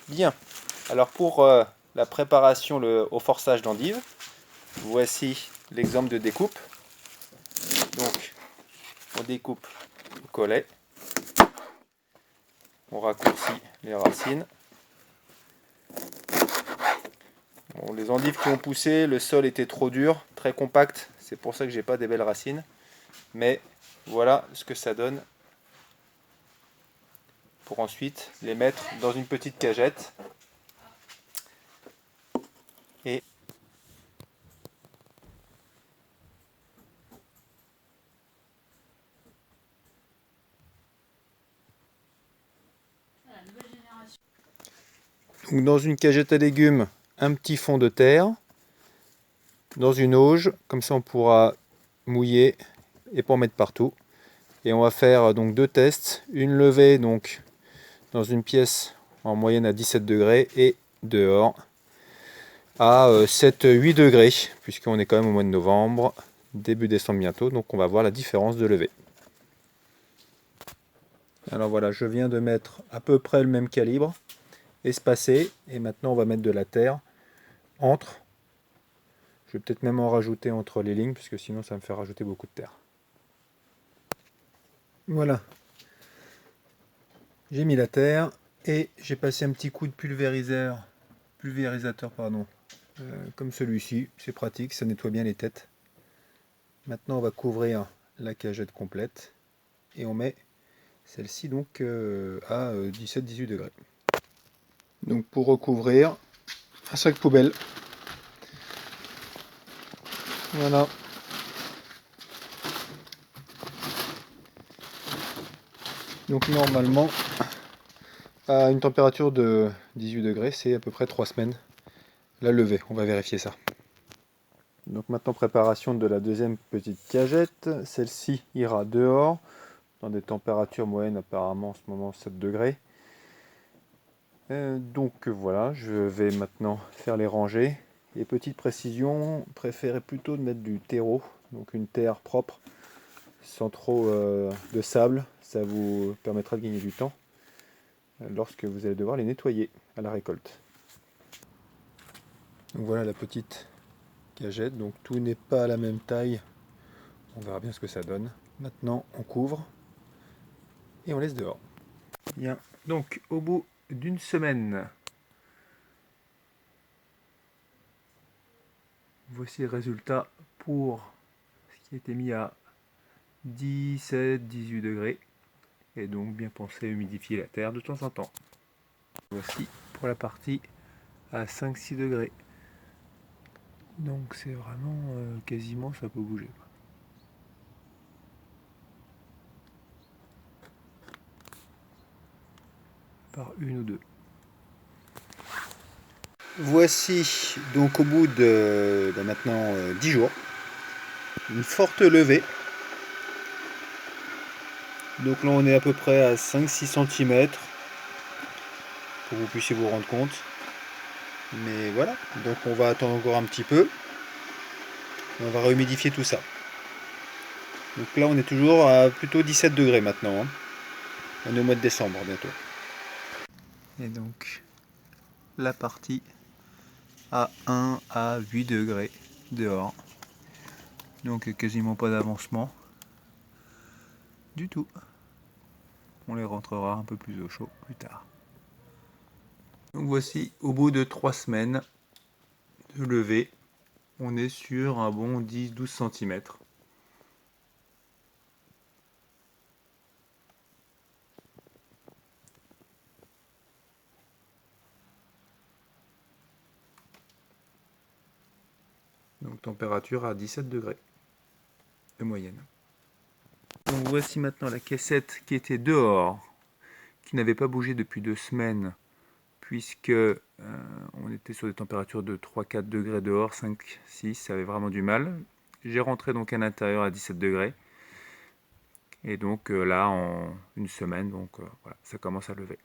Bien, alors pour la préparation au forçage d'endives, voici l'exemple de découpe. Donc on découpe le collet, on raccourcit les racines. Bon, les endives qui ont poussé, le sol était trop dur, très compact, c'est pour ça que j'ai pas des belles racines. Mais voilà ce que ça donne pour ensuite les mettre dans une petite cagette. Et donc dans une cagette à légumes, un petit fond de terre, dans une auge, comme ça on pourra mouiller et pas en mettre partout. Et on va faire donc deux tests, une levée donc dans une pièce en moyenne à 17 degrés et dehors à 7-8 degrés, puisqu'on est quand même au mois de novembre, début décembre bientôt, donc on va voir la différence de levée. Alors voilà, je viens de mettre à peu près le même calibre, espacé, et maintenant on va mettre de la terre entre. Je vais peut-être même en rajouter entre les lignes, puisque sinon ça me fait rajouter beaucoup de terre. Voilà, j'ai mis la terre et j'ai passé un petit coup de pulvérisateur comme celui-ci, c'est pratique, ça nettoie bien les têtes. Maintenant on va couvrir la cagette complète et on met celle-ci donc à 17-18 degrés. Donc pour recouvrir, un sac poubelle. Voilà. Donc normalement, à une température de 18 degrés, c'est à peu près 3 semaines la levée. On va vérifier ça. Donc maintenant préparation de la deuxième petite cagette. Celle-ci ira dehors, dans des températures moyennes apparemment en ce moment 7 degrés. Donc voilà, je vais maintenant faire les rangées. Et petite précision, préférez plutôt de mettre du terreau, donc une terre propre, sans trop de sable. Ça vous permettra de gagner du temps lorsque vous allez devoir les nettoyer à la récolte. Donc voilà la petite cagette, donc tout n'est pas à la même taille. On verra bien ce que ça donne. Maintenant on couvre et on laisse dehors. Bien, donc au bout d'une semaine, voici le résultat pour ce qui a été mis à 17-18 degrés. Et donc bien penser à humidifier la terre de temps en temps. Voici pour la partie à 5-6 degrés. Donc c'est vraiment quasiment ça peut bouger. Par une ou deux. Voici donc au bout de maintenant 10 jours, une forte levée. Donc là on est à peu près à 5-6 cm pour que vous puissiez vous rendre compte. Mais voilà, donc on va attendre encore un petit peu. On va rehumidifier tout ça. Donc là on est toujours à plutôt 17 degrés maintenant. On est au mois de décembre bientôt. Et donc la partie à 1 à 8 degrés dehors. Donc quasiment pas d'avancement du tout. On les rentrera un peu plus au chaud plus tard. Donc voici au bout de 3 semaines de levée, on est sur un bon 10-12 cm. Donc température à 17 degrés de moyenne. Donc voici maintenant la caissette qui était dehors, qui n'avait pas bougé depuis 2 semaines, puisque on était sur des températures de 3-4 degrés dehors, 5-6, ça avait vraiment du mal. J'ai rentré donc à l'intérieur à 17 degrés. Et donc là, en une semaine, donc voilà, ça commence à lever.